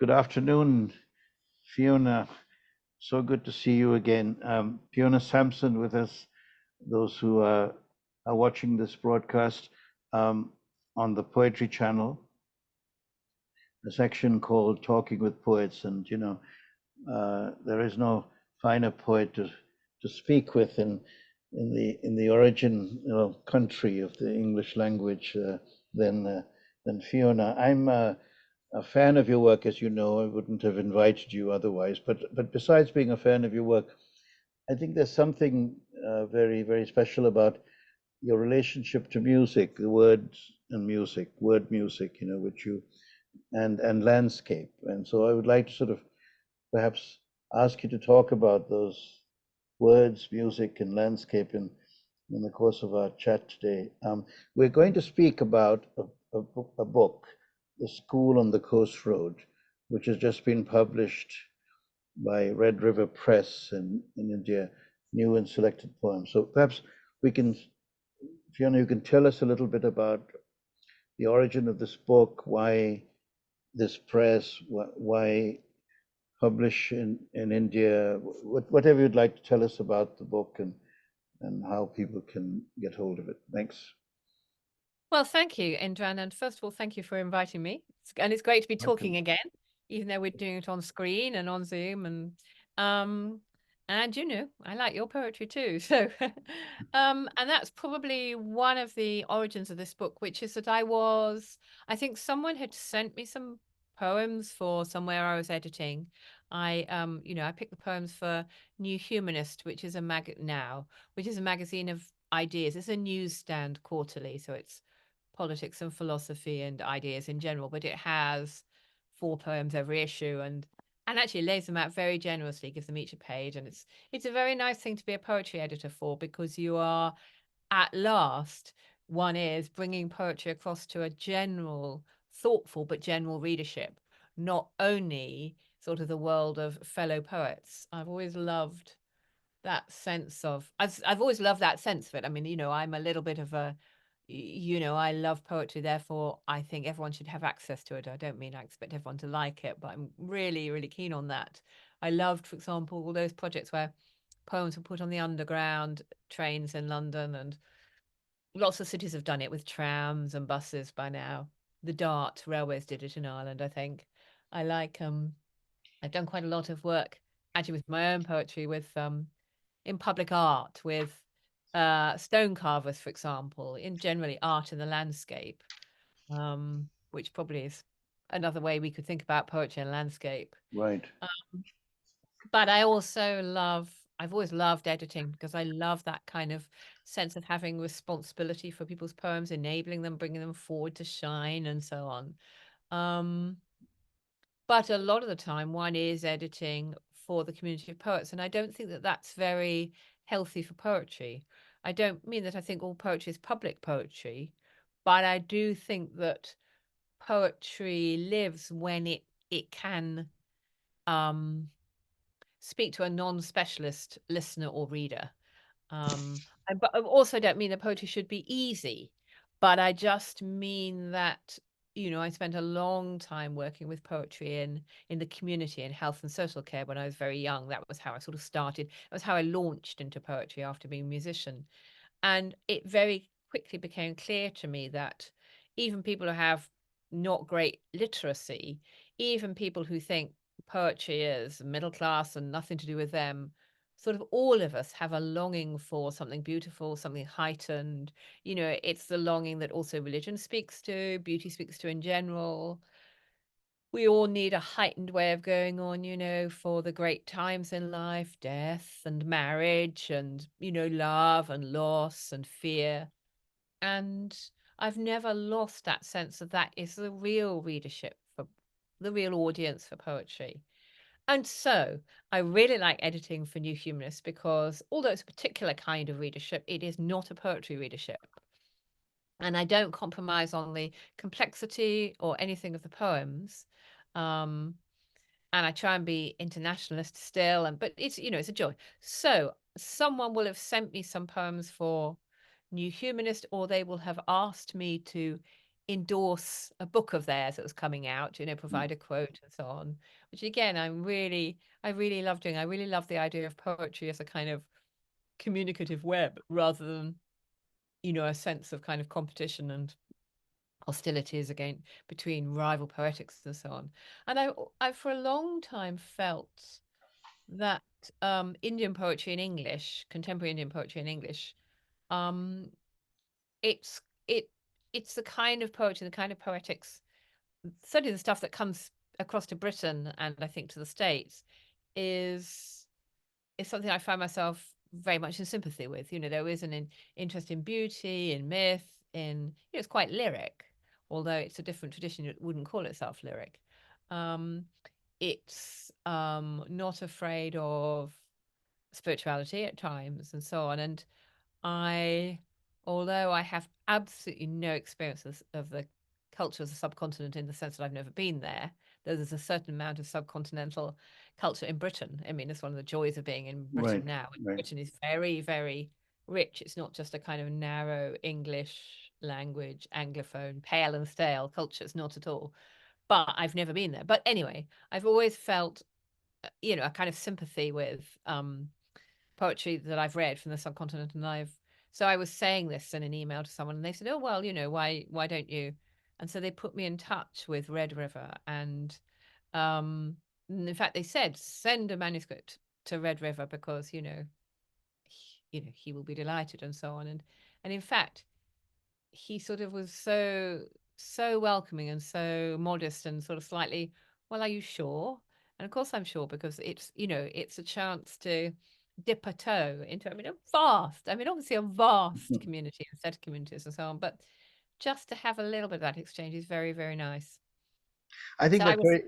Good afternoon, Fiona. So good to see you again. Fiona Sampson with us, those who are watching this broadcast on the Poetry Channel, a section called Talking with Poets. And, there is no finer poet to speak with in the origin country of the English language than Fiona. I'm a fan of your work, as you know. I wouldn't have invited you otherwise. But besides being a fan of your work, I think there's something very, very special about your relationship to music, the words and music, word music, which you and landscape. And so I would like to sort of perhaps ask you to talk about those words, music, and landscape in the course of our chat today. We're going to speak about a book, The School on the Coast Road, which has just been published by Red River Press in India, new and selected poems. So perhaps we can, Fiona, you can tell us a little bit about the origin of this book, why this press, why publish in India, whatever you'd like to tell us about the book and how people can get hold of it. Thanks. Well, thank you, Indran. And first of all, thank you for inviting me. And it's great to be talking again, even though we're doing it on screen and on Zoom. And I like your poetry too. So and that's probably one of the origins of this book, which is that I think someone had sent me some poems for somewhere I was editing. I picked the poems for New Humanist, which is a magazine of ideas. It's a newsstand quarterly, so it's politics and philosophy and ideas in general, but it has 4 poems every issue and actually lays them out very generously, gives them each a page, and it's a very nice thing to be a poetry editor for, because you are at last one is bringing poetry across to a general, thoughtful but general readership, not only sort of the world of fellow poets. I've always loved that sense of I've always loved that sense of it. I mean, I'm a little bit of I love poetry, therefore I think everyone should have access to it. I don't mean I expect everyone to like it, but I'm really, really keen on that. I loved, for example, all those projects where poems were put on the underground trains in London, and lots of cities have done it with trams and buses by now. The Dart Railways did it in Ireland, I think. I like I've done quite a lot of work actually with my own poetry with in public art with stone carvers, for example, in generally art in the landscape, which probably is another way we could think about poetry and landscape. Right. But I've always loved editing, because I love that kind of sense of having responsibility for people's poems, enabling them, bringing them forward to shine, and so on. But a lot of the time, one is editing for the community of poets, and I don't think that that's very healthy for poetry. I don't mean that I think all poetry is public poetry, but I do think that poetry lives when it can speak to a non-specialist listener or reader. But I also don't mean that poetry should be easy, but I just mean that, I spent a long time working with poetry in the community in health and social care when I was very young. That was how I sort of started. That was how I launched into poetry after being a musician. And it very quickly became clear to me that even people who have not great literacy, even people who think poetry is middle class and nothing to do with them, sort of all of us have a longing for something beautiful, something heightened. It's the longing that also religion speaks to, beauty speaks to in general. We all need a heightened way of going on, for the great times in life, death and marriage and, love and loss and fear. And I've never lost that sense of that is the real readership for the real audience for poetry. And so I really like editing for New Humanists, because although it's a particular kind of readership, it is not a poetry readership. And I don't compromise on the complexity or anything of the poems. Um, and I try and be internationalist still, but it's a joy. So someone will have sent me some poems for New Humanist, or they will have asked me to endorse a book of theirs that was coming out, provide a quote and so on, which again, I really love doing. I really love the idea of poetry as a kind of communicative web rather than, a sense of kind of competition and hostilities again between rival poetics and so on. And I for a long time felt that Indian poetry in English, contemporary Indian poetry in English, um, it's it it's the kind of poetry, the kind of poetics, certainly the stuff that comes across to Britain and I think to the States is something I find myself very much in sympathy with. There is an interest in beauty, in myth, it's quite lyric, although it's a different tradition. It wouldn't call itself lyric. Um, it's not afraid of spirituality at times and so on. And I, although I have absolutely no experience of the culture of the subcontinent in the sense that I've never been there, though there's a certain amount of subcontinental culture in Britain. I mean, it's one of the joys of being in Britain Right, now. right. Britain is very, very rich. It's not just a kind of narrow English language, Anglophone, pale and stale culture. It's not at all. But I've never been there. But anyway, I've always felt, a kind of sympathy with poetry that I've read from the subcontinent, and I was saying this in an email to someone, and they said, "Oh well, why don't you?" And so they put me in touch with Red River, and in fact they said send a manuscript to Red River because he will be delighted and so on, and in fact he sort of was so welcoming and so modest and sort of slightly, well, are you sure? And of course I'm sure, because it's a chance to dip a toe into, obviously a vast community and set of communities and so on, but just to have a little bit of that exchange is very, very nice. I think So I that's was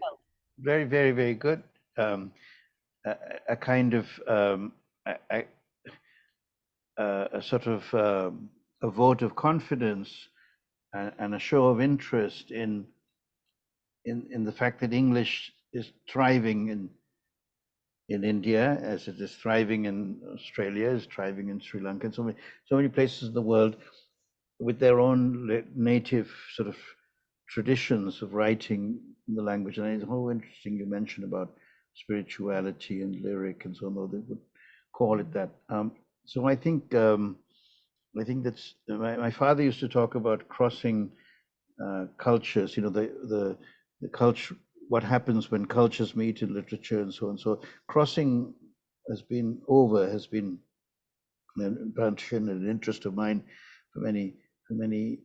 very, very, very, very good. A kind of a, a sort of a vote of confidence and a show of interest in the fact that English is thriving in India, as it is thriving in Australia, is thriving in Sri Lanka, and so many places in the world with their own native sort of traditions of writing in the language. And it's so interesting you mentioned about spirituality and lyric and so on, though they would call it that. So I think that's my father used to talk about crossing cultures. The culture, what happens when cultures meet in literature and so on. So crossing has been an passion and an interest of mine for many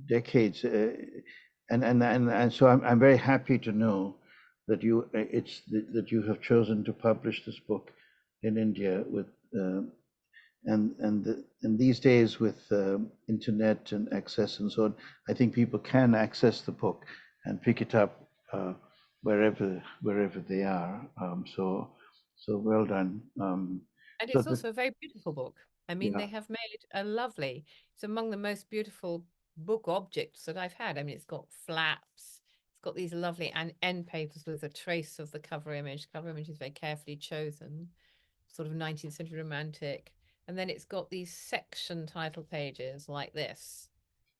decades. And so I'm very happy to know that that you have chosen to publish this book in India with and these days with internet and access and so on, I think people can access the book and pick it up wherever they are. So well done. And So it's also a very beautiful book. I mean, yeah, they have made a lovely, it's among the most beautiful book objects that I've had. I mean, it's got flaps, it's got these lovely end papers with a trace of the cover image. Cover image is very carefully chosen, sort of 19th century romantic. And then it's got these section title pages like this.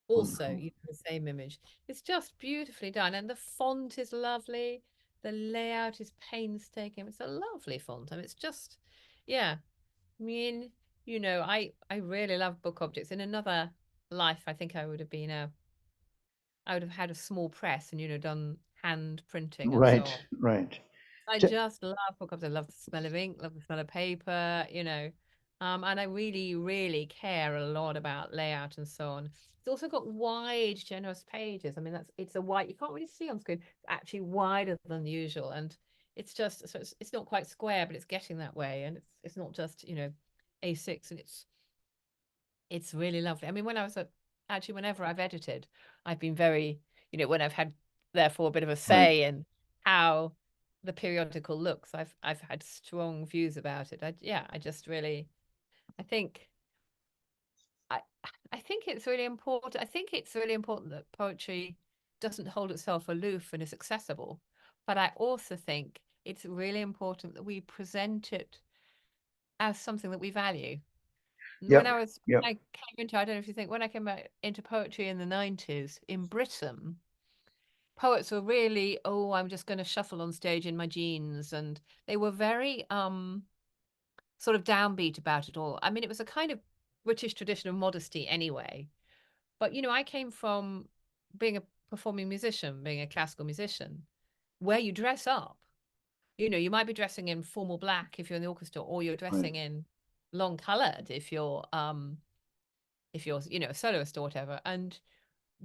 Also, wonderful. the same image. It's just beautifully done. And the font is lovely. The layout is painstaking. It's a lovely font. I mean, it's just, yeah. I mean, I really love book objects. In another life, I think I would have had a small press and, done hand printing and so Right, on. right. I Ju- just love book covers. I love the smell of ink, love the smell of paper, and I really, really care a lot about layout and so on. It's also got wide, generous pages. I mean, it's a wide, you can't really see on screen, it's actually wider than usual. And it's just, so it's not quite square, but it's getting that way. And it's not just, A6, and it's really lovely. I mean, actually, whenever I've edited, I've been very, when I've had therefore a bit of a right. say in how the periodical looks, I've had strong views about it. I just really, I think, I I think it's really important. I think it's really important that poetry doesn't hold itself aloof and is accessible. But I also think it's really important that we present it as something that we value. When Yep. I was, Yep. I came into, I don't know if you think, when I came back into poetry in the 90s in Britain, poets were really, oh, I'm just going to shuffle on stage in my jeans. And they were very sort of downbeat about it all. I mean, it was a kind of British tradition of modesty anyway. But, I came from being a performing musician, being a classical musician, where you dress up. You might be dressing in formal black if you're in the orchestra, or you're Right. dressing in long colored if you're, a soloist or whatever. And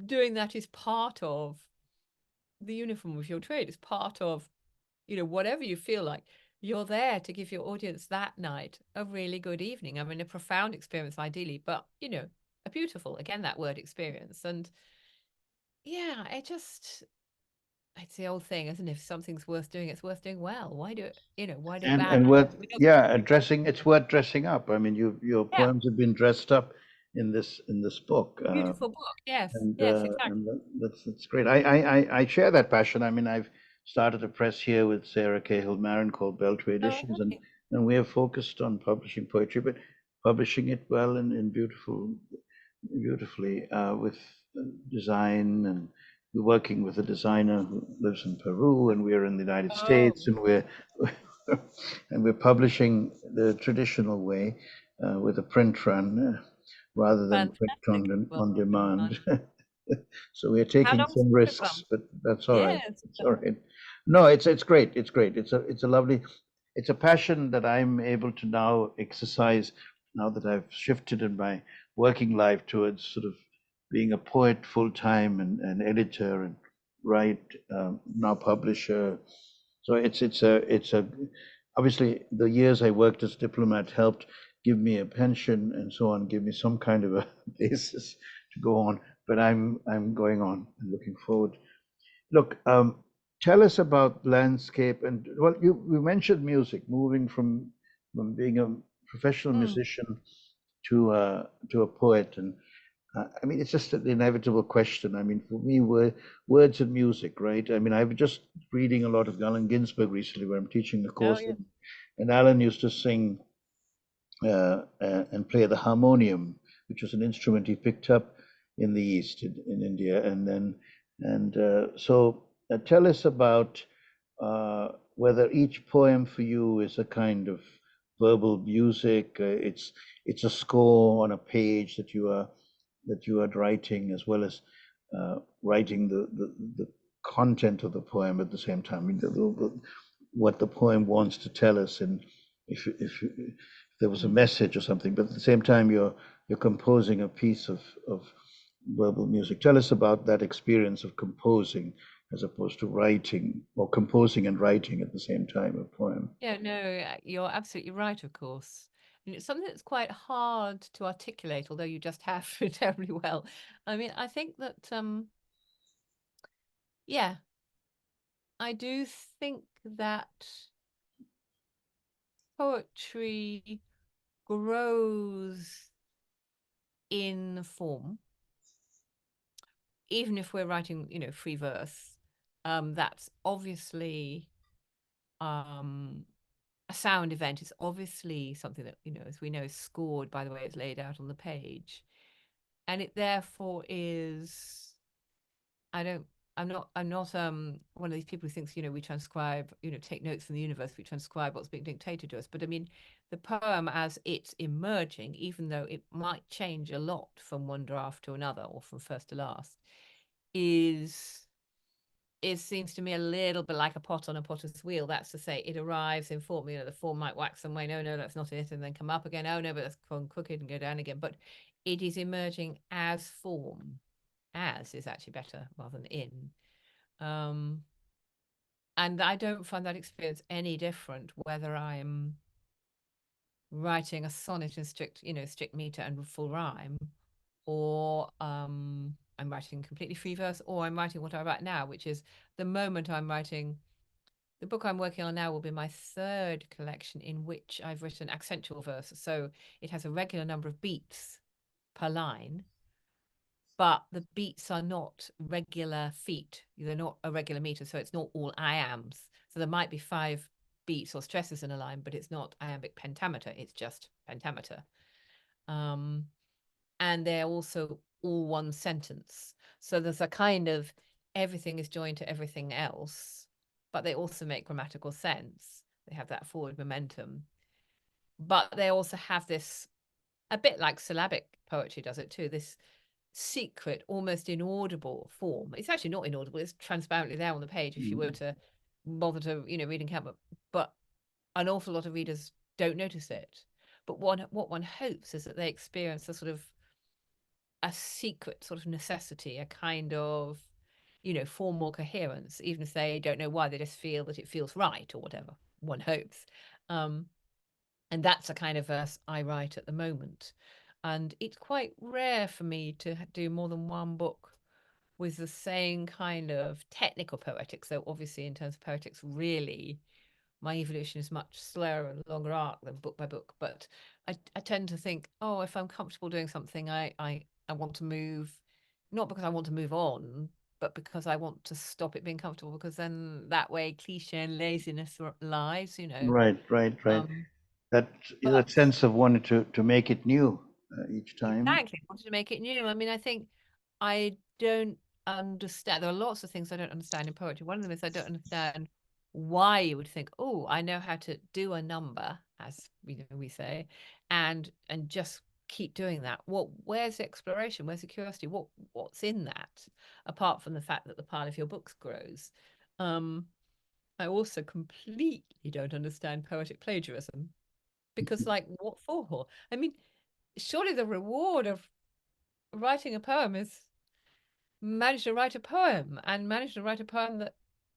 doing that is part of the uniform of your trade. It's part of, whatever you feel like. You're there to give your audience that night a really good evening. I mean, a profound experience, ideally, but, a beautiful, again, that word experience. And yeah, it's the old thing, isn't it? If something's worth doing, it's worth doing well. Why do it, why do bad? And worth, We don't yeah, do well. it's worth dressing up. I mean, your Yeah, poems have been dressed up in this book. beautiful book. Yes, And yes, exactly. that's great. I share that passion. I mean, I've started a press here with Sarah Cahill Marin called Beltway Oh, Editions, right. and we have focused on publishing poetry, but publishing it well and in beautifully with design, and we're working with a designer who lives in Peru, and we're in the United Oh, States, and we're and we're publishing the traditional way with a print run rather than print fantastic. Well on done. demand. So we're How taking long has some it run? risks, but that's all right. Yes. It's all right. No, it's great. It's great. It's a lovely, it's a passion that I'm able to now exercise now that I've shifted in my working life towards sort of being a poet full time and editor and write, now publisher. So it's a obviously the years I worked as diplomat helped give me a pension and so on, give me some kind of a basis to go on. But I'm going on and looking forward. Look, tell us about landscape and well, you mentioned music, moving from being a professional Mm. musician to a poet, and I mean it's just the inevitable question. I mean, for me, words and music, right? I mean, I've just reading a lot of Allen Ginsberg recently, where I'm teaching a Oh, course, yeah. and Alan used to sing and play the harmonium, which was an instrument he picked up in the East, in India. And then, and so tell us about whether each poem for you is a kind of verbal music. It's a score on a page that you are writing, as well as writing the content of the poem at the same time. I mean, what the poem wants to tell us, and if there was a Mm. message or something, but at the same time you're composing a piece of verbal music. Tell us about that experience of composing as opposed to writing, or composing and writing at the same time, a poem. Yeah, no, you're absolutely right, of course. And it's something that's quite hard to articulate, although you just have terribly well. I mean, I think that, yeah, I do think that poetry grows in form, even if we're writing, free verse. That's obviously um, a sound event. It's obviously something that, as we know, is scored by the way it's laid out on the page. And it therefore is, I don't, I'm not one of these people who thinks, we transcribe, take notes from the universe, we transcribe what's being dictated to us. But I mean, the poem as it's emerging, even though it might change a lot from one draft to another or from first to last, is it seems to me a little bit like a pot on a potter's wheel. That's to say, it arrives in form. The form might wax some way. No, that's not it, and then come up again. Oh no, but that's gone crooked and go down again. But it is emerging as form. As is actually better rather than in. Um, and I don't find that experience any different whether I'm writing a sonnet in strict meter and full rhyme, or I'm writing completely free verse, or I'm writing what I write now, which is the moment I'm writing. The book I'm working on now will be my third collection in which I've written accentual verse. So it has a regular number of beats per line, but the beats are not regular feet. They're not a regular meter. So it's not all iambs. So there might be 5 beats or stresses in a line, but it's not iambic pentameter. It's just pentameter. And they're also all one sentence. So there's a kind of everything is joined to everything else, but they also make grammatical sense. They have that forward momentum. But they also have this, a bit like syllabic poetry does it too, this secret, almost inaudible form. It's actually not inaudible, it's transparently there on the page if you were to bother to, read and count, but an awful lot of readers don't notice it. But what one hopes is that they experience a sort of a secret sort of necessity, a kind of, formal coherence, even if they don't know why, they just feel that it feels right or whatever, one hopes. And that's a kind of verse I write at the moment. And it's quite rare for me to do more than one book with the same kind of technical poetics. So obviously in terms of poetics, really, my evolution is much slower and longer arc than book by book. But I tend to think, oh, if I'm comfortable doing something, I want to move, not because I want to move on, but because I want to stop it being comfortable, because then that way cliche and laziness lies, Right, right, right. That But sense of wanting to make it new each time. exactly, I wanted to make it new. I mean, I think I don't understand. There are lots of things I don't understand in poetry. One of them is I don't understand why you would think, oh, I know how to do a number, as we say, and just keep doing that. Where's the exploration? Where's the curiosity? What's in that? Apart from the fact that the pile of your books grows. I also completely don't understand poetic plagiarism, because, like, what for? I mean, surely the reward of writing a poem is manage to write a poem, and manage to write a poem that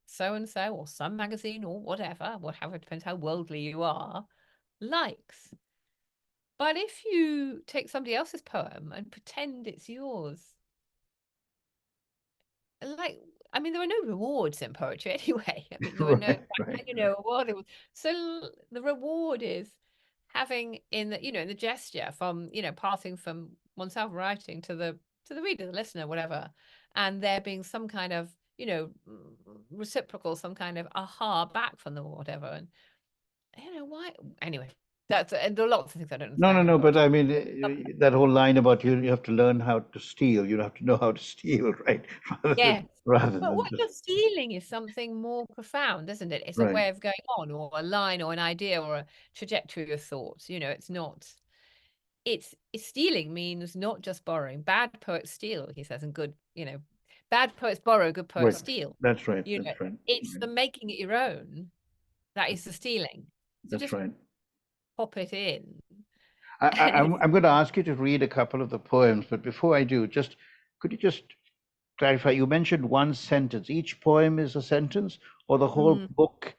so and so, or some magazine, or whatever, it depends how worldly you are, likes. But if you take somebody else's poem and pretend it's yours, like, I mean, there are no rewards in poetry anyway. I mean, there are no, Right, right. award. So the reward is having in the gesture from, passing from oneself writing to the reader, the listener, whatever, and there being some kind of, reciprocal, some kind of aha back from them or whatever. And why anyway. And there are lots of things I don't No, no, understand in no. But poetry. I mean, that whole line about you have to learn how to steal. You have to know how to steal, right? Yes. Rather But than what just you're stealing is something more profound, isn't it? It's a right. way of going on, or a line, or an idea, or a trajectory of thoughts. It's not. It's stealing means not just borrowing. Bad poets steal, he says, and good, bad poets borrow, good poets Right. steal. That's right. You know, That's right. it's Right. the making it your own that is the stealing. So That's just right. pop it in, and I'm it's I'm going to ask you to read a couple of the poems, but before I do, just could you just clarify? You mentioned one sentence. Each poem is a sentence, or the whole mm, book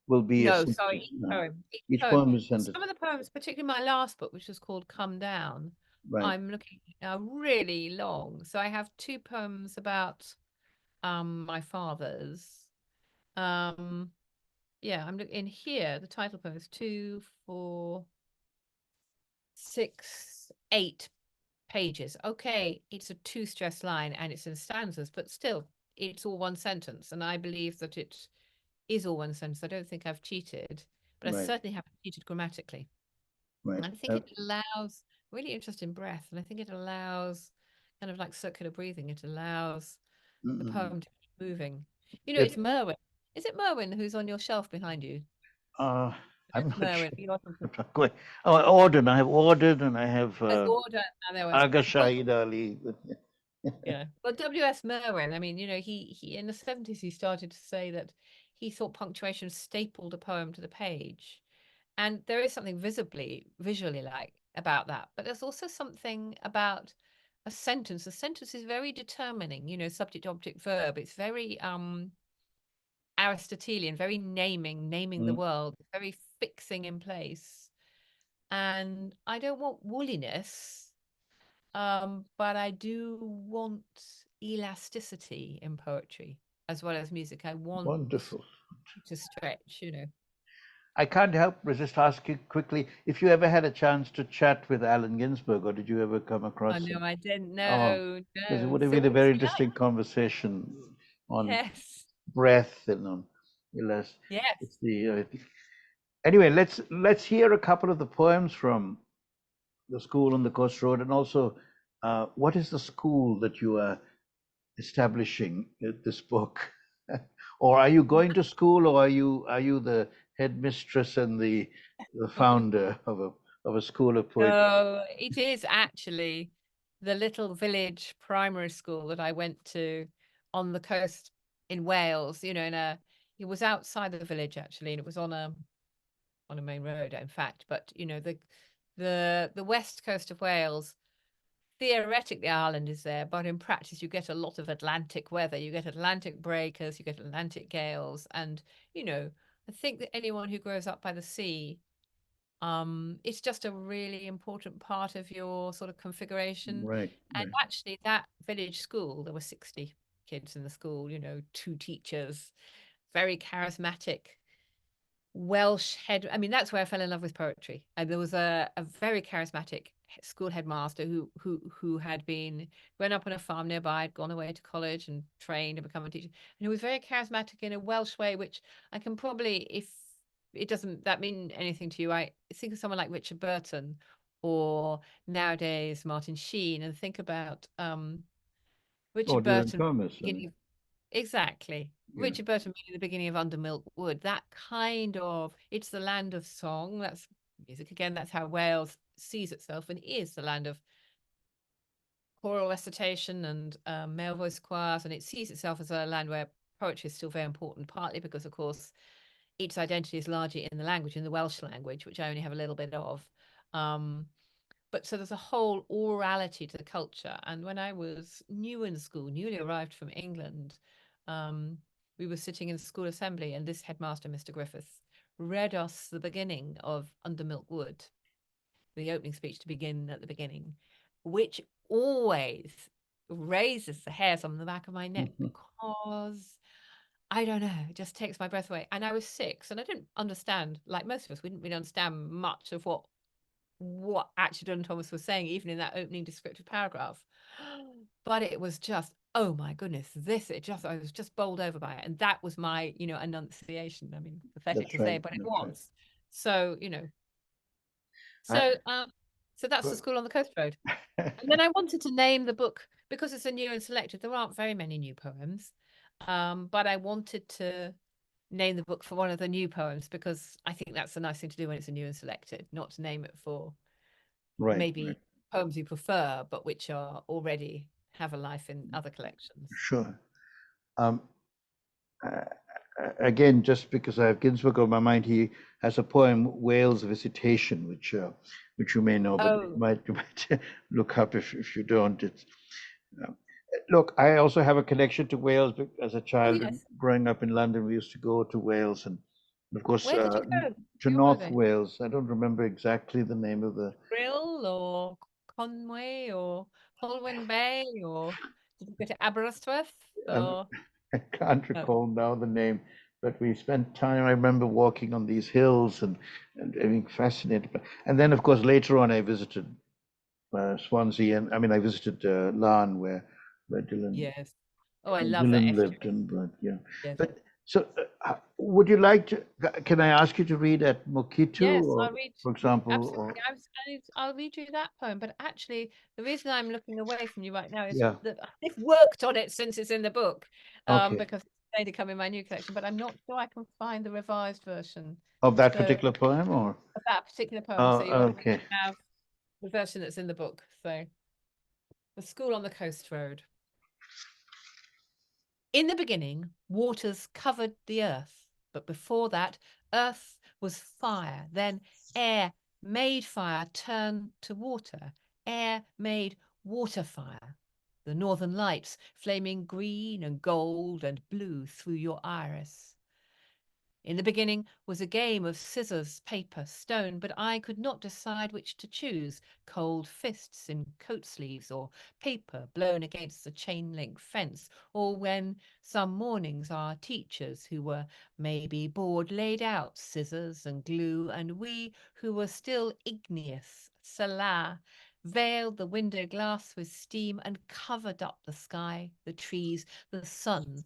will be a no, sorry, sentence? No. each Each poem. poem is a sentence. Some of the poems, particularly my last book, which was called Come Down, Right. I'm looking really long. So I have two poems about my father's. Um yeah, I'm looking in here. The title poem is 2, 4, 6, 8 pages. Okay, it's a two stress line and it's in stanzas, but still it's all one sentence. And I believe that it is all one sentence. I don't think I've cheated, but I Right. certainly haven't cheated grammatically. Right. And I think it allows really interesting breath. And I think it allows kind of like circular breathing. It allows the Mm-mm. poem to keep moving. It's It, Merwin. Is it Merwin who's on your shelf behind you? uh, I'm It's not Merwin. sure. You're talking I'm not quite. Oh, I ordered. I have ordered, and I have as order. And there was Aga well, Shahid Ali. yeah. Well, W.S. Merwin. I mean, he in the 70s he started to say that he thought punctuation stapled a poem to the page, and there is something visually like about that. But there's also something about a sentence. A sentence is very determining. Subject, object, verb. It's very Aristotelian, very naming the Mm, world, very fixing in place. And I don't want woolliness, but I do want elasticity in poetry as well as music. I want wonderful. to stretch. I can't help resist asking quickly if you ever had a chance to chat with Allen Ginsberg, or did you ever come Oh across no, him? I didn't Oh, know. because it No. would have So been a what was very he like? interesting conversation on Yes. breath and on elas. Yes. It's the anyway. Let's hear a couple of the poems from the school on the Coast Road, and also what is the school that you are establishing this book? Or are you going to school, or are you the headmistress and the founder of a school of poetry? So it is actually the little village primary school that I went to on the coast in Wales, you know, it was outside of the village actually, and it was on a main road, in fact. But you know, the west coast of Wales, theoretically Ireland is there, but in practice you get a lot of Atlantic weather. You get Atlantic breakers, you get Atlantic gales, and you know, I think that anyone who grows up by the sea, it's just a really important part of your sort of configuration. Right, And right. actually, that village school, there were 60 kids in the school, you know, 2 teachers, very charismatic Welsh head. I mean, that's where I fell in love with poetry. And there was a very charismatic school headmaster who had been grown up on a farm nearby, had gone away to college and trained and become a teacher. And he was very charismatic in a Welsh way, which I can probably, if it doesn't that mean anything to you, I think of someone like Richard Burton or nowadays Martin Sheen, and think about Oh, Richard Dylan Burton Thomas. beginning. Exactly. Yeah. Richard Burton being the beginning of Under Milk Wood, that kind of, it's the land of song. That's music again. That's how Wales sees itself and is the land of choral recitation and male voice choirs. And it sees itself as a land where poetry is still very important, partly because, of course, its identity is largely in the language, in the Welsh language, which I only have a little bit of. But so there's a whole orality to the culture. And when I was new in school, newly arrived from England, we were sitting in the school assembly, and this headmaster, Mr. Griffiths, read us the beginning of Under Milk Wood, the opening speech to begin at the beginning, which always raises the hairs on the back of my neck because I don't know, it just takes my breath away. And I was 6 and I didn't understand, like most of us, we didn't really understand much of what actually Dylan Thomas was saying, even in that opening descriptive paragraph. But it was just, oh my goodness, I was just bowled over by it. And that was my, you know, enunciation. I mean, pathetic That's to say, right. but it That's right. was. So, you know, I, so so that's the school on the coast road. And then I wanted to name the book because it's a new and selected. There aren't very many new poems. But I wanted to name the book for one of the new poems because I think that's a nice thing to do when it's a new and selected, not to name it for right, right. maybe poems you prefer, but which are already have a life in other collections. Sure. Um, Again, just because I have Ginsberg on my mind, he has a poem, Wales Visitation, which you may know, but Oh, you might look up if you don't. It's look, I also have a connection to Wales as a oh child, and yes. growing up in London, we used to go to Wales, and of course Where did you go to for your North holiday? Wales. I don't remember exactly the name of the. Brill or Conway or Colwyn Bay or did you go to Aberystwyth Um, or I can't no? recall now the name, but we spent time. I remember walking on these hills and being fascinated. And then, of course, later on, I visited Swansea, and I mean, I visited Larne, where Yes. Oh, I love that Dylan lived, estuary. and yeah. Yes. But so, would you like to? Can I ask you to read at Mokitu, Yes, or I'll read. for example, or Absolutely. I'll read you that poem. But actually, the reason I'm looking away from you right now is yeah? that I've worked on it since it's in the book, Okay, because it's going to come in my new collection. But I'm not sure I can find the revised version. of that So particular poem, or of that particular poem. oh, So you only okay, have the version that's in the book. So the school on the coast road. In the beginning, waters covered the earth, but before that, earth was fire. Then air made fire turn to water. Air made water fire. The northern lights flaming green and gold and blue through your iris. In the beginning was a game of scissors, paper, stone, but I could not decide which to choose, cold fists in coat sleeves or paper blown against the chain-link fence, or when some mornings our teachers who were maybe bored laid out scissors and glue, and we who were still igneous, Salah, veiled the window glass with steam and covered up the sky, the trees, the sun.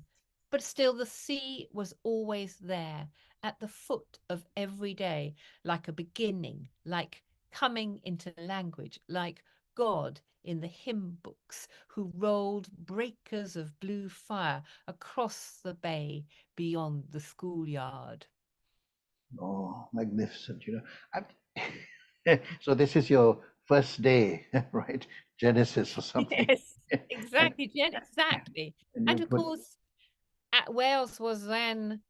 But still the sea was always there, at the foot of every day, like a beginning, like coming into language, like God in the hymn books, who rolled breakers of blue fire across the bay beyond the schoolyard. Oh, magnificent, so this is your first day, right? Genesis or something. Yes, And, exactly, Jen, exactly. and you And of put, course, Wales was then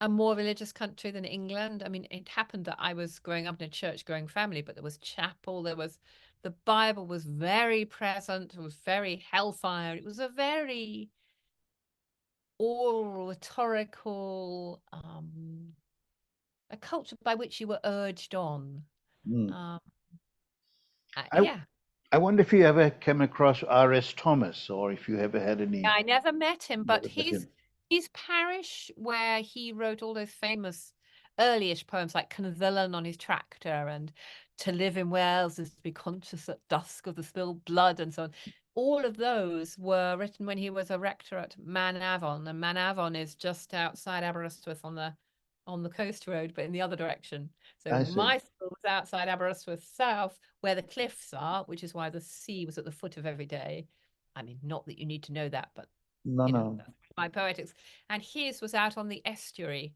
a more religious country than England. I mean, it happened that I was growing up in a church-going family, but there was chapel, the Bible was very present, it was very hellfire. It was a very oral, rhetorical, a culture by which you were urged on. mm. Um, I, yeah. I wonder if you ever came across R.S. Thomas, or if you ever had any. I never met him, but Never met him. his parish where he wrote all those famous earlyish poems like Cynddylan on his tractor and To live in Wales is to be conscious at dusk of the spilled blood and so on. All of those were written when he was a rector at Manavon, and Manavon is just outside Aberystwyth on the coast road, but in the other direction. So I see. my school was outside Aberystwyth South, where the cliffs are, which is why the sea was at the foot of every day. I mean, not that you need to know that, but No, no. that's my poetics. And his was out on the estuary,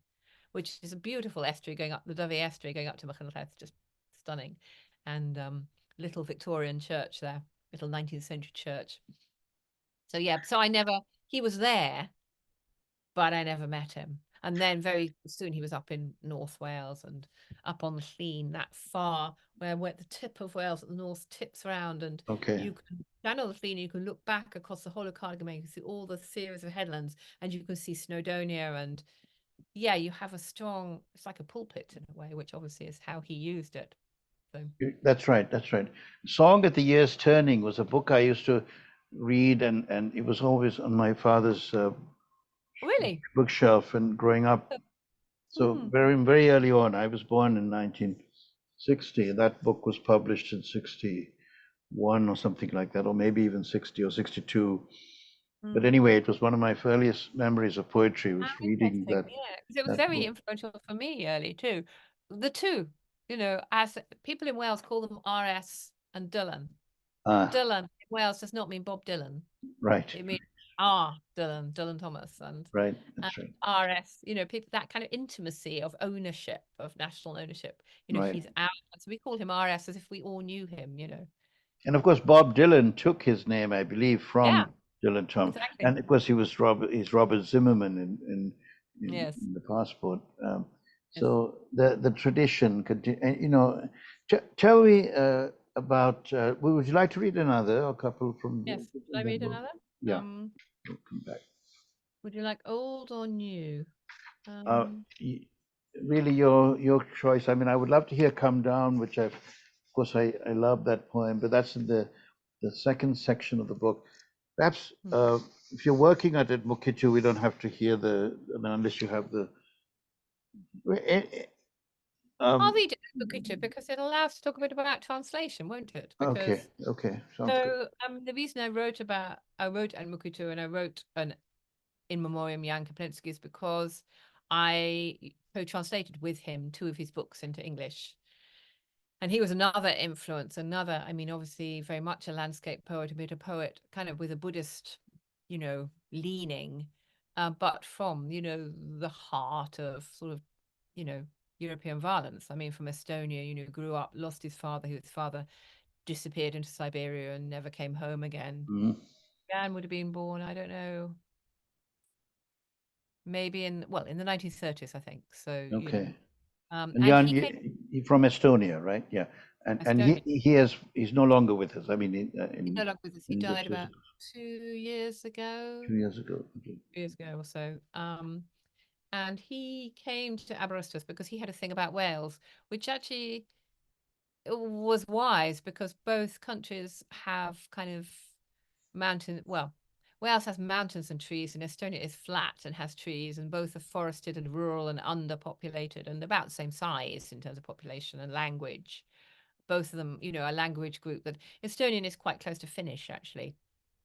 which is a beautiful estuary going up the Dyfi estuary, going up to Machynlleth, just stunning. And little Victorian church there, little 19th century church. So yeah, he was there, but I never met him. And then very soon he was up in North Wales and up on the Llyn, that far where the tip of Wales at the north tips around, and Okay. you can stand on the Llyn, you can look back across the whole of Cardigan, you can see all the series of headlands, and you can see Snowdonia, and yeah, you have it's like a pulpit in a way, which obviously is how he used it. So That's right. That's right. Song at the Year's Turning was a book I used to read, and it was always on my father's really, bookshelf and growing up. So very, very early on, I was born in 1960. That book was published in 61 or something like that, or maybe even 60 or 62. But anyway, it was one of my earliest memories of poetry, was reading interesting, that, yeah, because it was that very book. influential for me early too. The two, as people in Wales call them RS and Dylan. Ah, Dylan in Wales does not mean Bob Dylan. right, It means Dylan Thomas, and right. That's right. RS, people, that kind of intimacy of ownership, of national ownership. Right. He's out, so we call him RS as if we all knew him. And of course, Bob Dylan took his name, I believe, Yeah, from Dylan Thomas. exactly. And of course, he's Robert Zimmerman Yes. in the passport. Yes. So the tradition continue. Tell me about. Would you like to read another, a couple from Yes. Should I that read book? another? Yeah, we'll come back. Would you like old or new? Really, your choice. I mean, I would love to hear "Come Down," which of course, I love that poem, but that's in the second section of the book. Perhaps if you're working at it, Mukitu, we don't have to hear unless you have the. I'll read it quickly because it'll allow us to talk a bit about translation, won't it? Okay, Because okay, sounds good. the reason I wrote Anne Mukitu and I wrote an In Memoriam Jan Kaplinski is because I co-translated with him two of his books into English. And he was another influence, I mean, obviously very much a landscape poet, a bit of poet, kind of with a Buddhist, leaning, but from, the heart of sort of, European violence. I mean, from Estonia, grew up, lost his father disappeared into Siberia and never came home again. Jan would have been born, I don't know, maybe in the 1930s, I think. So, Okay. And and Jan, he came to you're from Estonia, right? Yeah. And Estonia. he's no longer with us. I mean, He's no longer with us. He in died this about 2 years ago. 2 years ago. Okay. 2 years ago or so. And he came to Aberystwyth because he had a thing about Wales, which actually was wise because both countries have kind of Wales has mountains and trees, and Estonia is flat and has trees, and both are forested and rural and underpopulated and about the same size in terms of population and language. Both of them, a language group that Estonian is quite close to Finnish, actually.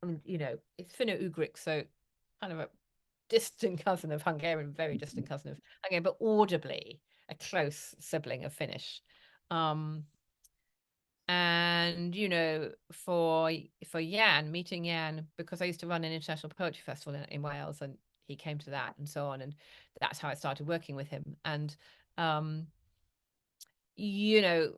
I mean, it's Finno-Ugric, so kind of a distant cousin of Hungarian, very distant cousin of Hungarian, but audibly a close sibling of Finnish. And for Jan, meeting Jan, because I used to run an international poetry festival in Wales, and he came to that and so on, and that's how I started working with him. And um you know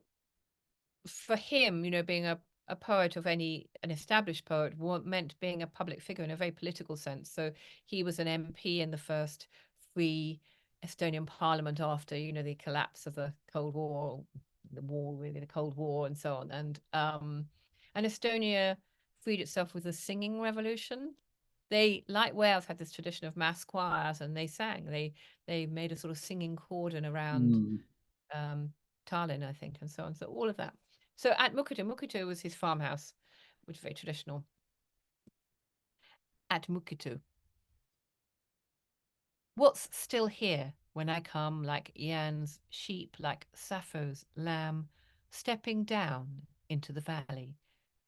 for him, being a poet of an established poet meant being a public figure in a very political sense. So he was an MP in the first free Estonian parliament after, the collapse of the Cold War, really, the Cold War and so on. And Estonia freed itself with the singing revolution. They, like Wales, had this tradition of mass choirs, and they sang. They made a sort of singing cordon around Mm. um, Tallinn, I think, and so on. So all of that. So at Mukitu was his farmhouse, which is very traditional. At Mukitu. What's still here when I come like Jan's sheep, like Sappho's lamb, stepping down into the valley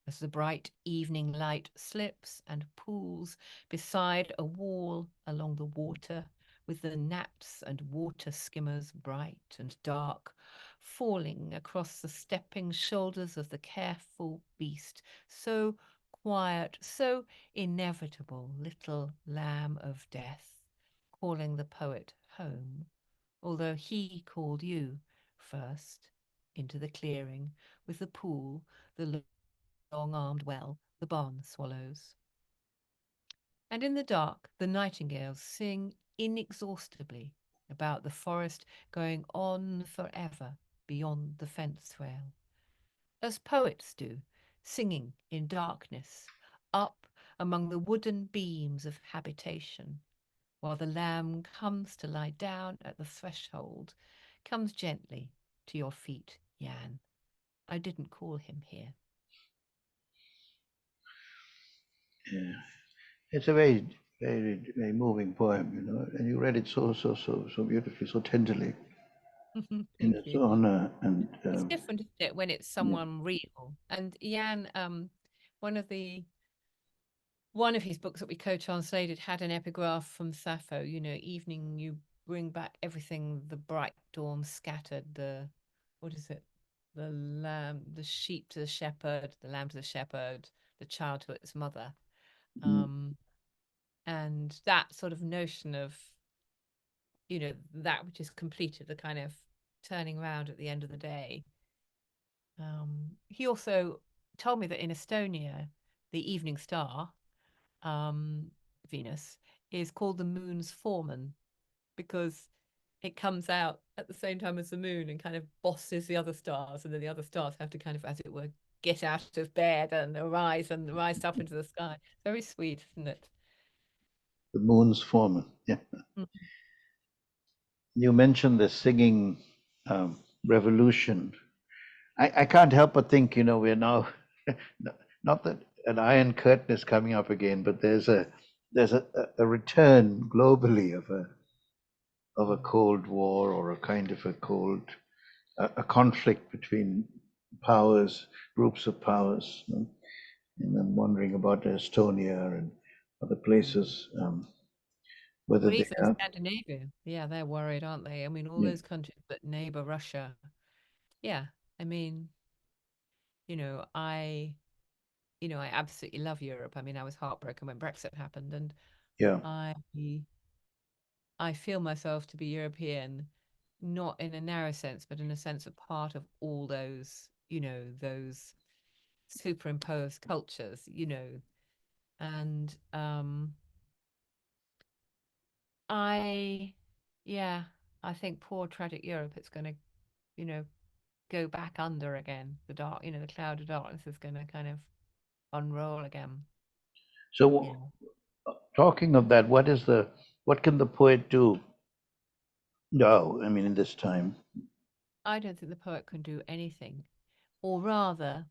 as the bright evening light slips and pools beside a wall along the water, with the gnats and water skimmers bright and dark, falling across the stepping shoulders of the careful beast, so quiet, so inevitable, little lamb of death, calling the poet home, although he called you first into the clearing with the pool, the long-armed well, the barn swallows. And in the dark, the nightingales sing inexhaustibly about the forest going on forever beyond the fence rail, as poets do, singing in darkness, up among the wooden beams of habitation, while the lamb comes to lie down at the threshold, comes gently to your feet, Jan. I didn't call him here. Yeah. It's a very, very, very moving poem, and you read it so beautifully, so tenderly in Thank its you. honor. And It's different, isn't it, when it's yeah, someone real? And Jan, one of the one of his books that we co-translated had an epigraph from Sappho. Evening you bring back everything, the bright dawn scattered, the what is it? The lamb, the sheep to the shepherd, the lamb to the shepherd, the child to its mother. mm. Um, and that sort of notion of, that which is completed, the kind of turning around at the end of the day. He also told me that in Estonia, the evening star, um, Venus, is called the moon's foreman because it comes out at the same time as the moon and kind of bosses the other stars, and then the other stars have to kind of, as it were, get out of bed and rise up into the sky. Very sweet, isn't it? The moon's foreman. Yeah. Mhm. You mentioned the singing revolution. I can't help but think, we're now, not that an Iron Curtain is coming up again, but there's a return globally of a Cold War, or a kind of a conflict between powers, groups of powers. And I'm wondering about Estonia and other places, whether Well, they even have. Scandinavia, yeah, they're worried, aren't they? I mean, all Yeah, those countries that neighbor Russia. Yeah, I mean, you know, I, I absolutely love Europe. I mean, I was heartbroken when Brexit happened, and yeah. I, I feel myself to be European, not in a narrow sense, but in a sense of part of all those, those superimposed cultures, and I, yeah, I think poor tragic Europe, it's going to, you know, go back under again. The dark, the cloud of darkness is going to kind of unroll again. So, Yeah. talking of that, what can the poet do now? I mean, in this time. I don't think the poet can do anything. Or rather,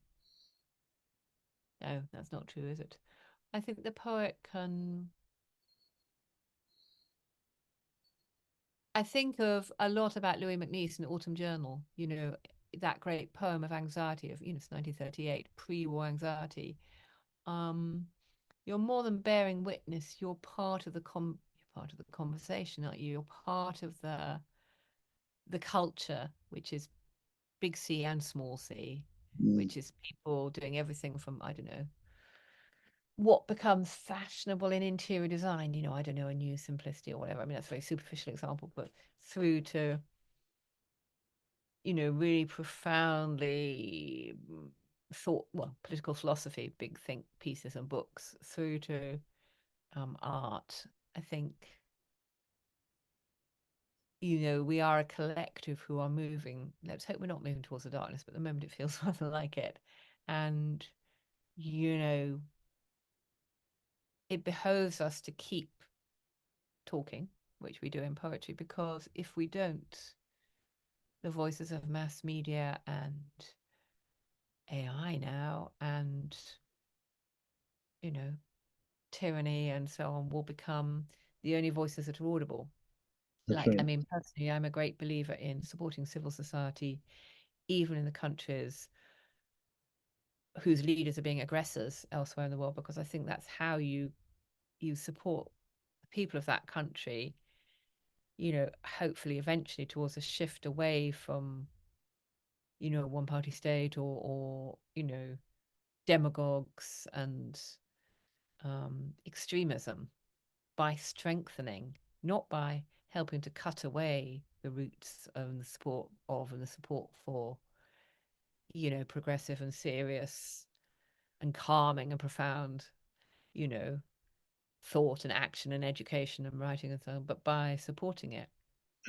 no, that's not true, is it? I think the poet can. I think of a lot about Louis MacNeice in Autumn Journal, that great poem of anxiety of, it's 1938, pre-war anxiety. Um, you're more than bearing witness, you're part of you're part of the conversation, aren't you? You're part of the culture, which is big C and small c. which is people doing everything from, I don't know, what becomes fashionable in interior design, you know, I don't know, a new simplicity or whatever. I mean, that's a very superficial example, but through to, you know, really profoundly political philosophy, big think pieces and books, through to art. I think, you know, we are a collective who are moving. Let's hope we're not moving towards the darkness, but at the moment it feels rather like it. And, you know, it behoves us to keep talking, which we do in poetry, because if we don't, the voices of mass media and AI now and, you know, tyranny and so on will become the only voices that are audible. That's Like, I right. mean, personally, I'm a great believer in supporting civil society, even in the countries whose leaders are being aggressors elsewhere in the world, because I think that's how you support the people of that country, you know, hopefully eventually towards a shift away from, you know, a one party state or you know, demagogues and extremism, by strengthening, not by helping to cut away the roots and the support of and the support for, you know, progressive and serious and calming and profound, you know, thought and action and education and writing and so on, but by supporting it.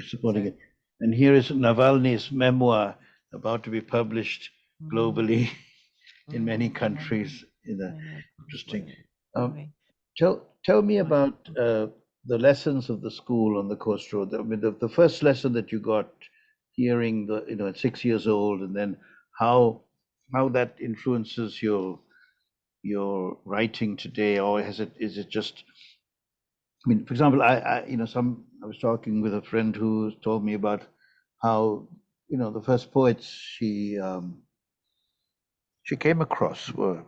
Supporting So it. And here is Navalny's memoir about to be published globally in many I know, countries. In a I know. interesting. Um, Anyway, tell me what? about the lessons of the school on the Coast Road. I mean, the first lesson that you got hearing the, you know, at 6 years old, and then how that influences your writing today, or is it just, I mean, for example, I was talking with a friend who told me about how, you know, the first poets she came across were,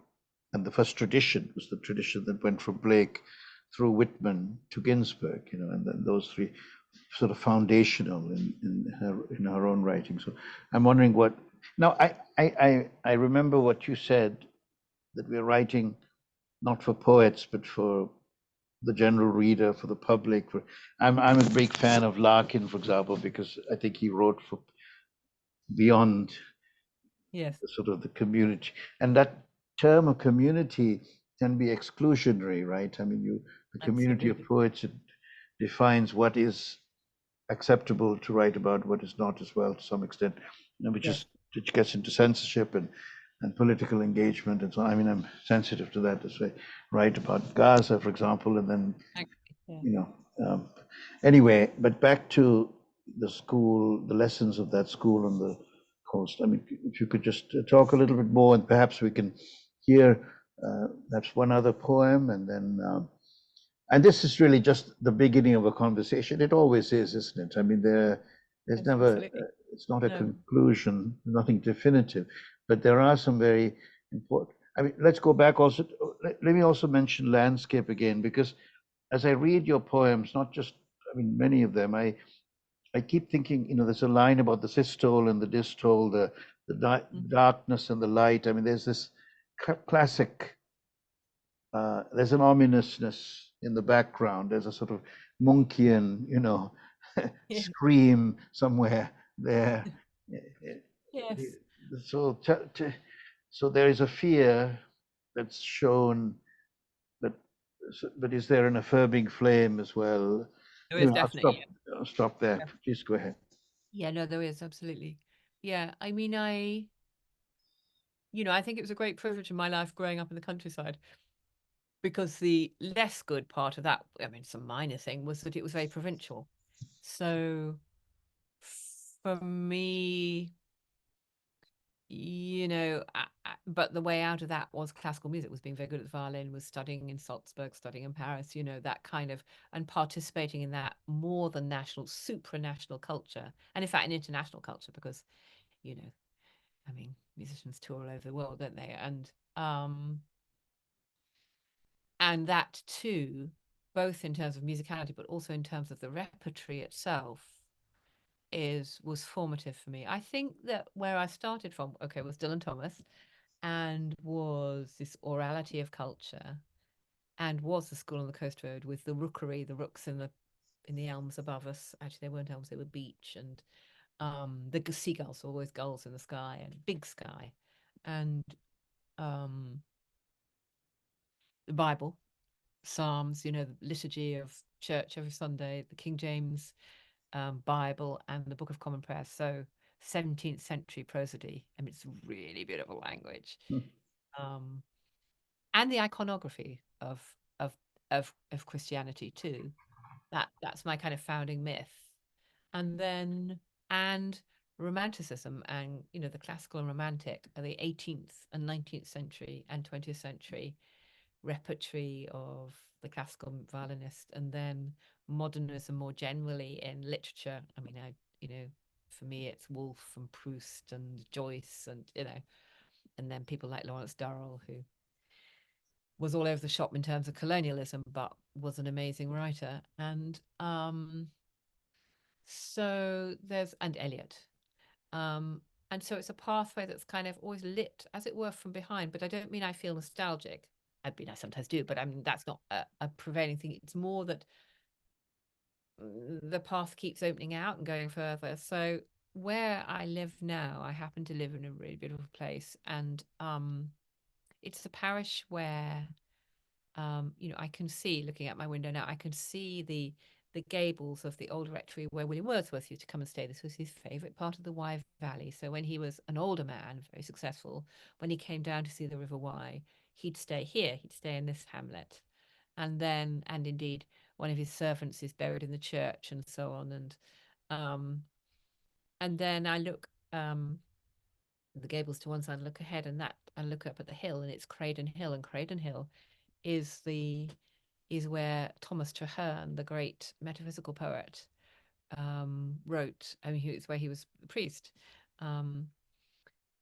and the first tradition was the tradition that went from Blake through Whitman to Ginsberg, you know, and then those three sort of foundational in her own writing. So I'm wondering what, now I remember what you said, that we're writing not for poets, but for the general reader, for the public. I'm a big fan of Larkin, for example, because I think he wrote for beyond Yes, sort of the community, and that term of community can be exclusionary, right? I mean, the community of absolutely. poets, it defines what is acceptable to write about, what is not as well, to some extent, you know, Yes. which gets into censorship and political engagement and so on. I mean, I'm sensitive to that as I write about Gaza, for example, and then, Yeah. you know, anyway, but back to the school, the lessons of that school on the coast. I mean, if you could just talk a little bit more, and perhaps we can hear perhaps one other poem, and this is really just the beginning of a conversation. It always is, isn't it? I mean, there's Yes, never, absolutely. it's not a No. conclusion, nothing definitive, but there are some very important. I mean, let's go back also. Let me also mention landscape again, because as I read your poems, not just, I mean, many of them, I keep thinking, you know, there's a line about the systole and the distole, the darkness and the light. I mean, there's this classic, there's an ominousness in the background. There's a sort of Munchian, you know, Yeah. scream somewhere there. Yes. So, so there is a fear that's shown, but but is there an affirming flame as well? There is Anyway, definitely. I'll stop there. Yeah. Please go ahead. Yeah, no, there is absolutely. Yeah, I mean, you know, I think it was a great privilege in my life growing up in the countryside, because the less good part of that, I mean, some minor thing, was that it was very provincial. So for me, you know, but the way out of that was classical music, was being very good at the violin, was studying in Salzburg, studying in Paris, you know, that kind of, and participating in that more than national, supranational culture, and in fact, an international culture, because, you know, I mean, musicians tour all over the world, don't they? And that too, both in terms of musicality, but also in terms of the repertory itself, was formative for me. I think that where I started from, okay, was Dylan Thomas, and was this orality of culture, and was the school on the coast road with the rookery, the rooks in the elms above us. Actually, they weren't elms; they were beech, and the seagulls, always gulls in the sky, and big sky, and um, the Bible, Psalms, the liturgy of church every Sunday, the King James Bible, and the Book of Common Prayer. So 17th century prosody. I mean, it's really beautiful language. Hmm. Um, and the iconography of Christianity too. That's my kind of founding myth. And then and Romanticism, and the classical and romantic are the 18th and 19th century and 20th century repertory of the classical violinist, and then modernism more generally in literature. I mean, for me it's Woolf and Proust and Joyce, and then people like Lawrence Durrell, who was all over the shop in terms of colonialism, but was an amazing writer. And so there's and Eliot. Um, and so it's a pathway that's kind of always lit, as it were, from behind. But I don't mean I feel nostalgic. I mean, I sometimes do, but I mean, that's not a prevailing thing. It's more that the path keeps opening out and going further. So where I live now, I happen to live in a really beautiful place, and it's a parish where I can see, looking out my window now, I can see the gables of the old rectory where William Wordsworth used to come and stay. This was his favourite part of the Wye Valley. So when he was an older man, very successful, when he came down to see the River Wye, he'd stay here. He'd stay in this hamlet, and indeed, one of his servants is buried in the church, and so on. And then I look the gables to one side, and look ahead, and look up at the hill, and it's Craden Hill, and Craden Hill is where Thomas Traherne, the great metaphysical poet, wrote. I mean, it's where he was a priest,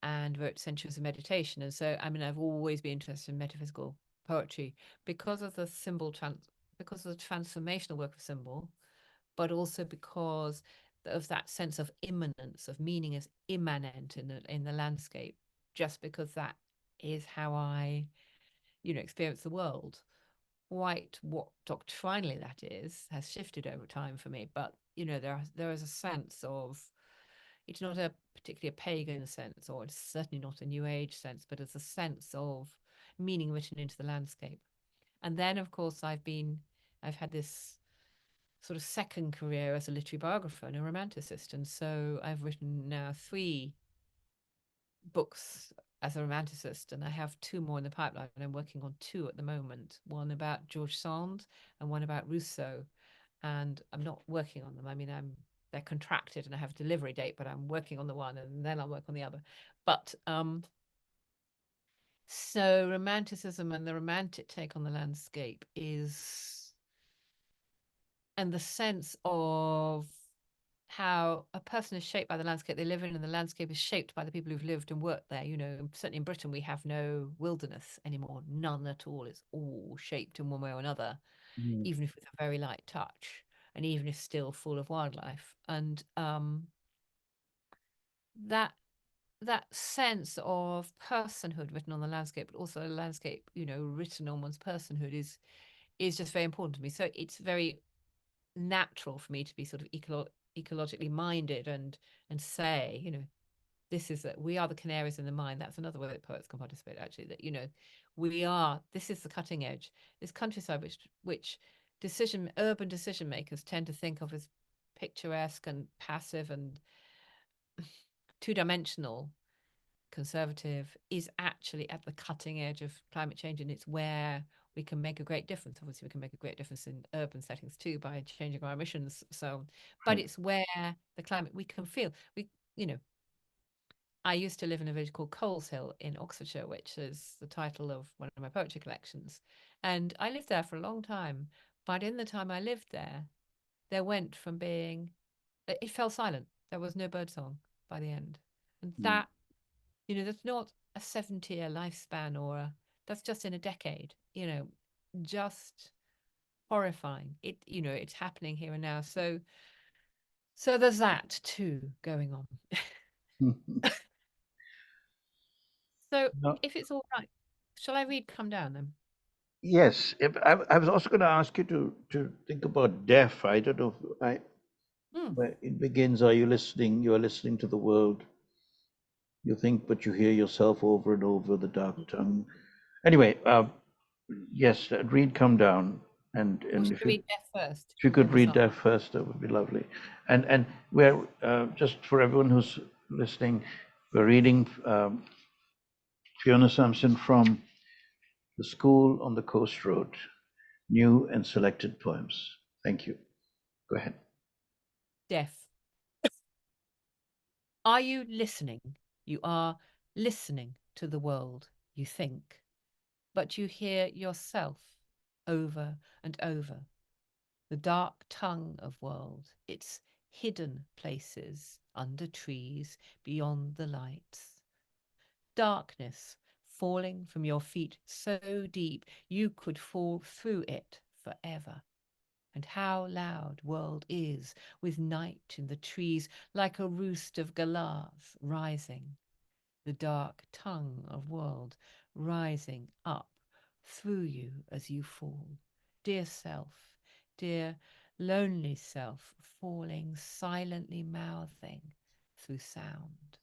and wrote Centuries of Meditation. And so, I mean, I've always been interested in metaphysical poetry because of the because of the transformational work of symbol, but also because of that sense of immanence, of meaning as immanent in the landscape, just because that is how I, experience the world. Quite what doctrinally that is has shifted over time for me, but there is a sense of, it's not a particularly a pagan sense, or it's certainly not a new age sense, but it's a sense of meaning written into the landscape. And then of course I've had this sort of second career as a literary biographer and a romanticist, and so I've written now 3 books as a romanticist, and I have 2 more in the pipeline, and I'm working on 2 at the moment, one about George Sand and one about Rousseau. And I'm not working on them. I mean, they're contracted and I have a delivery date, but I'm working on the one and then I'll work on the other. But so romanticism and the romantic take on the landscape is, and the sense of how a person is shaped by the landscape they live in, and the landscape is shaped by the people who've lived and worked there. Certainly in Britain, we have no wilderness anymore, none at all. It's all shaped in one way or another, Mm. even if with a very light touch, and even if still full of wildlife. And that sense of personhood written on the landscape, but also a landscape, written on one's personhood is just very important to me. So it's very natural for me to be sort of ecologically minded, and say, this is that we are the canaries in the mine. That's another way that poets can participate, actually, that this is the cutting edge, this countryside which urban decision makers tend to think of as picturesque and passive and two-dimensional, conservative, is actually at the cutting edge of climate change, and it's where we can make a great difference. Obviously, we can make a great difference in urban settings too by changing our emissions. So, but Right. it's where the climate we can feel. I used to live in a village called Coleshill in Oxfordshire, which is the title of one of my poetry collections, and I lived there for a long time. But in the time I lived there went from being, it fell silent. There was no birdsong by the end, and Mm. that, that's not a 70-year lifespan, that's just in a decade, just horrifying. It's happening here and now. So So there's that too going on. So No, if it's all right, shall I read Come Down then? yes, I was also going to ask you to think about deaf. I don't know where it begins. Are you listening? You are listening to the world. You think, but you hear yourself over and over, the dark tongue. Anyway, yes, read Come Down. Or And should I read Death first? if you We'll could decide. read that first, that would be lovely. And we're just for everyone who's listening, we're reading Fiona Sampson from The School on the Coast Road, new and selected poems. Thank you. Go ahead. Death. Are you listening? You are listening to the world, you think, but you hear yourself over and over. The dark tongue of world, its hidden places, under trees, beyond the lights. Darkness falling from your feet so deep you could fall through it forever. And how loud world is, with night in the trees, like a roost of galahs rising. The dark tongue of world rising up through you as you fall. Dear self, dear lonely self, falling, silently mouthing through sound.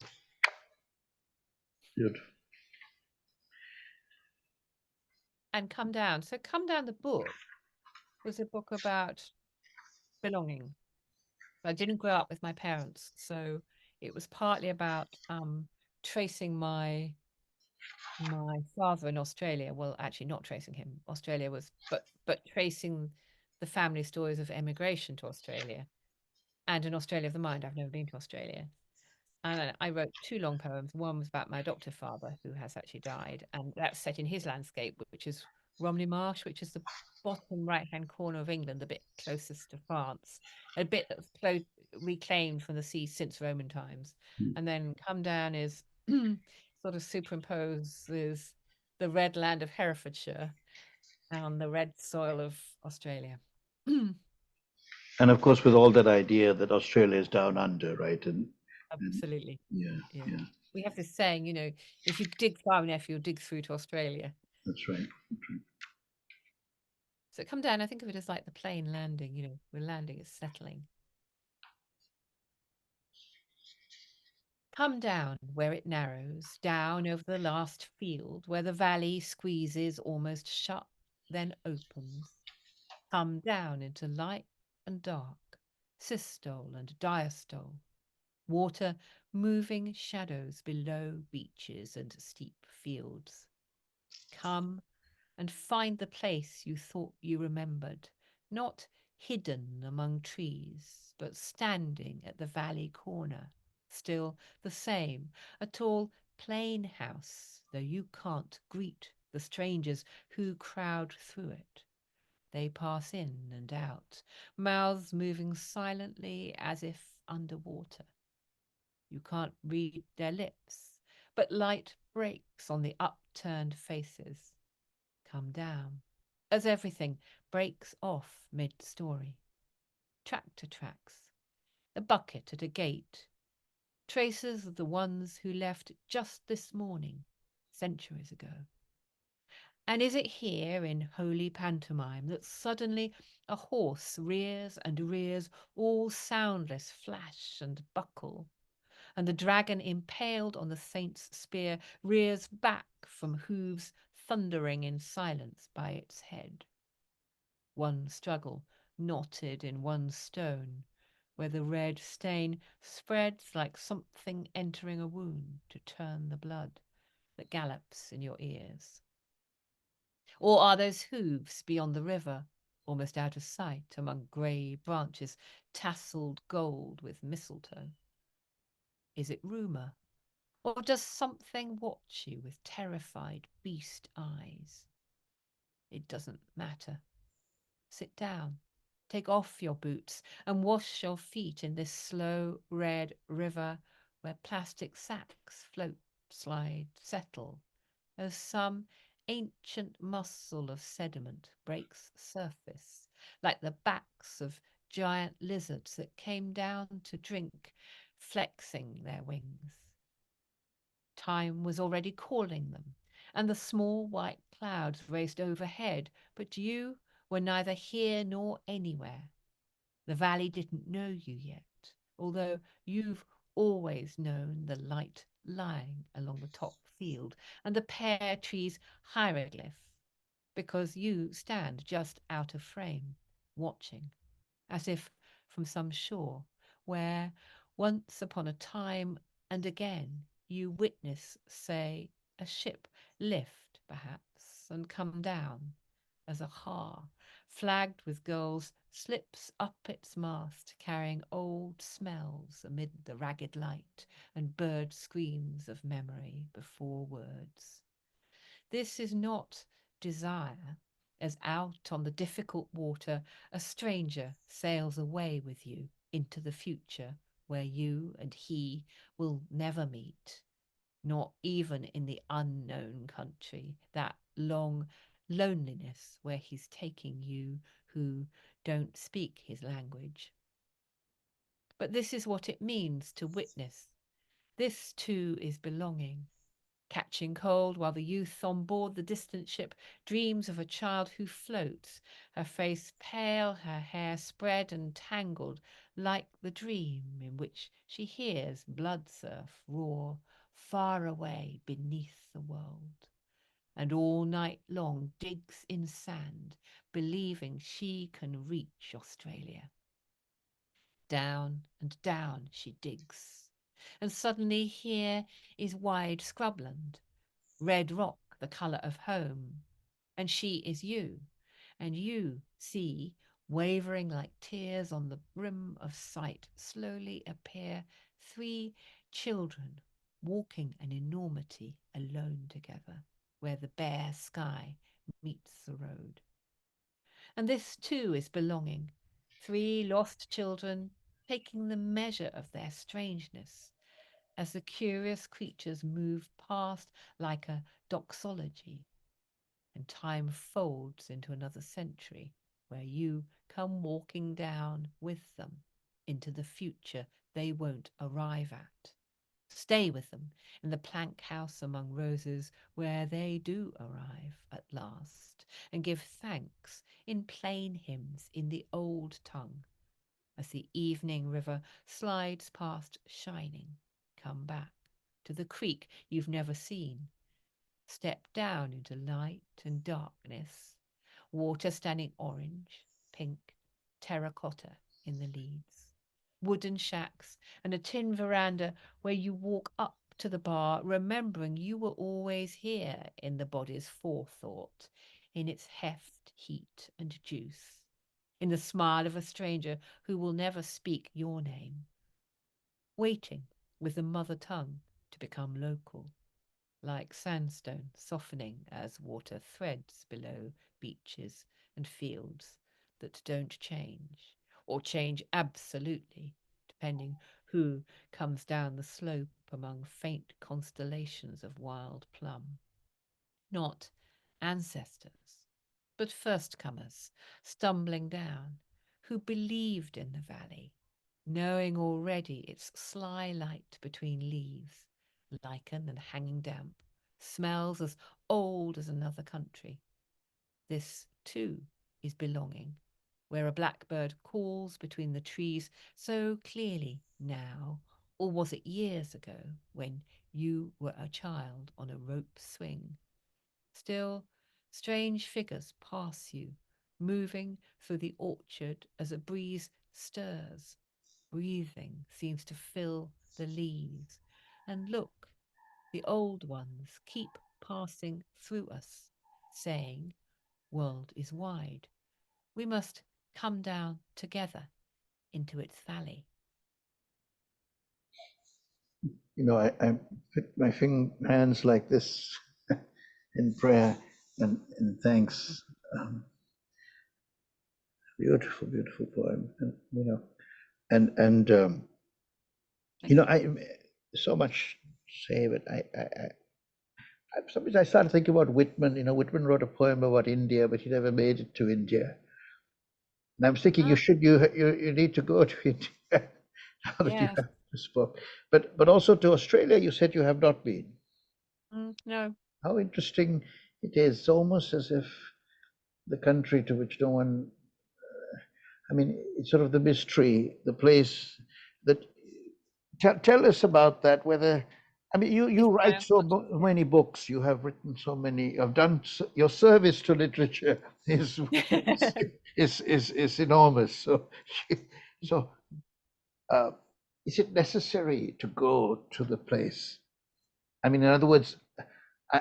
Good. And Come Down. So Come Down, the book, was a book about belonging. I didn't grow up with my parents, so it was partly about tracing my father in Australia. Well, actually, not tracing him. Australia was, but tracing the family stories of emigration to Australia. And in Australia of the Mind, I've never been to Australia. And I wrote two long poems. One was about my adoptive father, who has actually died, and that's set in his landscape, which is Romney Marsh, which is the bottom right-hand corner of England, the bit closest to France, a bit that's reclaimed from the sea since Roman times. And then Come Down is sort of superimposes the red land of Herefordshire on the red soil of Australia. And of course, with all that idea that Australia is down under, right? And Absolutely. yeah, Yeah. yeah, We have this saying, if you dig far enough, you'll dig through to Australia. that's right. So Come Down, I think of it as like the plane landing, we're landing, it's settling. Come down where it narrows, down over the last field, where the valley squeezes almost shut, then opens. Come down into light and dark, systole and diastole, water moving shadows below beaches and steep fields. Come and find the place you thought you remembered, not hidden among trees, but standing at the valley corner, still the same, a tall plain house, though you can't greet the strangers who crowd through it. They pass in and out, mouths moving silently as if underwater. You can't read their lips, but light breaks on the upturned faces. Come down, as everything breaks off mid-story. Tractor tracks, a bucket at a gate, traces of the ones who left just this morning, centuries ago. And is it here in holy pantomime that suddenly a horse rears and rears, all soundless flash and buckle, and the dragon impaled on the saint's spear rears back from hooves thundering in silence by its head? One struggle, knotted in one stone, where the red stain spreads like something entering a wound to turn the blood that gallops in your ears. Or are those hooves beyond the river, almost out of sight among grey branches tasselled gold with mistletoe? Is it rumour, or does something watch you with terrified beast eyes? It doesn't matter. Sit down, take off your boots, and wash your feet in this slow red river where plastic sacks float, slide, settle, as some ancient muscle of sediment breaks surface, like the backs of giant lizards that came down to drink, flexing their wings. Time was already calling them, and the small white clouds raced overhead, but you were neither here nor anywhere. The valley didn't know you yet, although you've always known the light lying along the top field and the pear tree's hieroglyph, because you stand just out of frame, watching, as if from some shore where once upon a time and again you witness, say, a ship lift, perhaps, and come down as a har, flagged with gulls, slips up its mast, carrying old smells amid the ragged light and bird screams of memory before words. This is not desire, as out on the difficult water a stranger sails away with you into the future where you and he will never meet, not even in the unknown country, that long loneliness where he's taking you who don't speak his language. But this is what it means to witness. This too is belonging. Catching cold while the youth on board the distant ship dreams of a child who floats, her face pale, her hair spread and tangled, like the dream in which she hears blood surf roar far away beneath the world, and all night long digs in sand, believing she can reach Australia. Down and down she digs, and suddenly here is wide scrubland, red rock the colour of home, and she is you, and you see, wavering like tears on the brim of sight, slowly appear 3 children walking an enormity alone together, where the bare sky meets the road. And this too is belonging. 3 lost children taking the measure of their strangeness as the curious creatures move past like a doxology, and time folds into another century where you come walking down with them into the future they won't arrive at. Stay with them in the plank house among roses where they do arrive at last, and give thanks in plain hymns in the old tongue as the evening river slides past shining. Come back to the creek you've never seen. Step down into light and darkness, water standing orange, pink, terracotta in the leads. Wooden shacks and a tin veranda where you walk up to the bar, remembering you were always here in the body's forethought, in its heft, heat, and juice, in the smile of a stranger who will never speak your name, waiting with the mother tongue to become local, like sandstone softening as water threads below beaches and fields that don't change, or change absolutely, depending who comes down the slope among faint constellations of wild plum. Not ancestors, but first-comers stumbling down, who believed in the valley, knowing already its sly light between leaves, lichen and hanging damp, smells as old as another country. This, too, is belonging, where a blackbird calls between the trees so clearly now, or was it years ago when you were a child on a rope swing? Still, strange figures pass you, moving through the orchard as a breeze stirs. Breathing seems to fill the leaves. And look, the old ones keep passing through us, saying, "World is wide. We must come down together into its valley." I put my hands like this in prayer and thanks. Beautiful, beautiful poem, I so much to say, but sometimes I started thinking about Whitman. Whitman wrote a poem about India, but he never made it to India. And I was thinking Ah, you need to go to India now that you yes. have this book. But also to Australia, you said you have not been. No. How interesting it is. It's almost as if the country to which no one, I mean, it's sort of the mystery, the place that. Tell us about that. Whether, I mean, you It's write so many books. You have written so many. Have done your service to literature is is enormous. So, so uh, is it necessary to go to the place? I mean, in other words,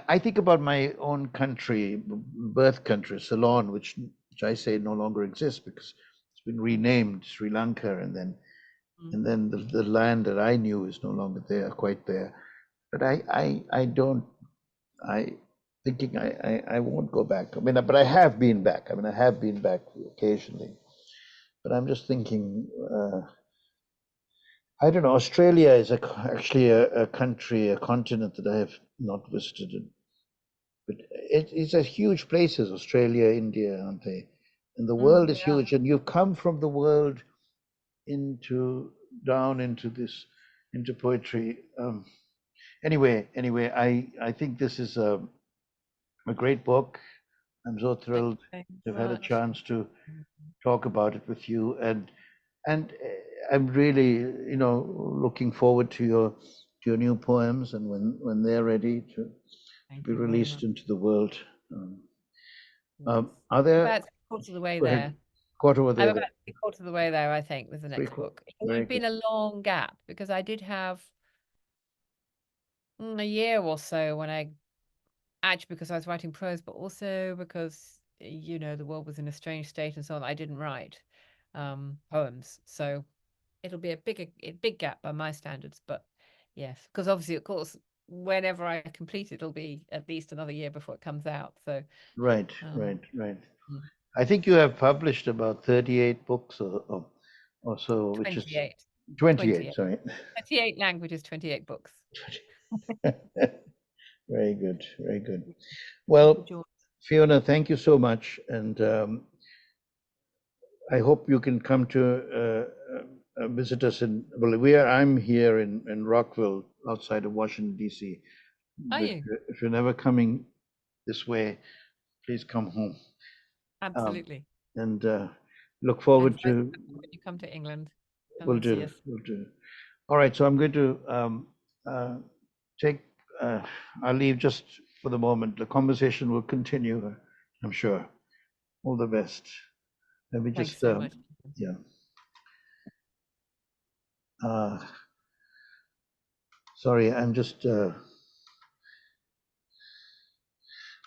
I think about my own country, birth country, Ceylon, which I say no longer exists because it's been renamed Sri Lanka, and then the land that I knew is no longer there, quite there. But I don't, I thinking I won't go back. I mean, but I have been back. I mean, I have been back occasionally. But I'm just thinking, I don't know. Australia is actually a country, a continent that I have not visited. But it's a huge places, Australia, India, aren't they? And the world is Yeah. huge. And you come from the world into down into this, into poetry. Anyway, I think this is a great book. I'm so Thank thrilled you very to have had a much. chance to talk about it with you, and I'm really, looking forward to your new poems, and when they're ready to Thank be you very released much. into the world. Um, Yes. are there? About a quarter of the way Go ahead. there. Quarter over I'm there. about a quarter of the way there, I think, with the Three next quarter. book. It Very has good. been a long gap because I did have a year or so when I actually, because I was writing prose, but also because the world was in a strange state and so on. I didn't write poems, so it'll be a big gap by my standards. But yes, because obviously, of course, whenever I complete it, it'll be at least another year before it comes out. So Right, um, right, right. mm, I think you have published about 38 books or so, which is 28, 28, 28, sorry. 28 languages, 28 books. Very good, very good. Thank you, Well, George. Fiona, thank you so much, and I hope you can come to visit us in. Well, I'm here in Rockville, outside of Washington D.C. Are But you? if you're never coming this way, please come home. Absolutely. And look And forward vice to. versa, when you come to England, come Will and see do. us. Will do. All right. So I'm going to uh, take. I'll leave just for the moment. The conversation will continue, I'm sure. All the best. Let me Thanks just. so much. Yeah. Uh, sorry. I'm just.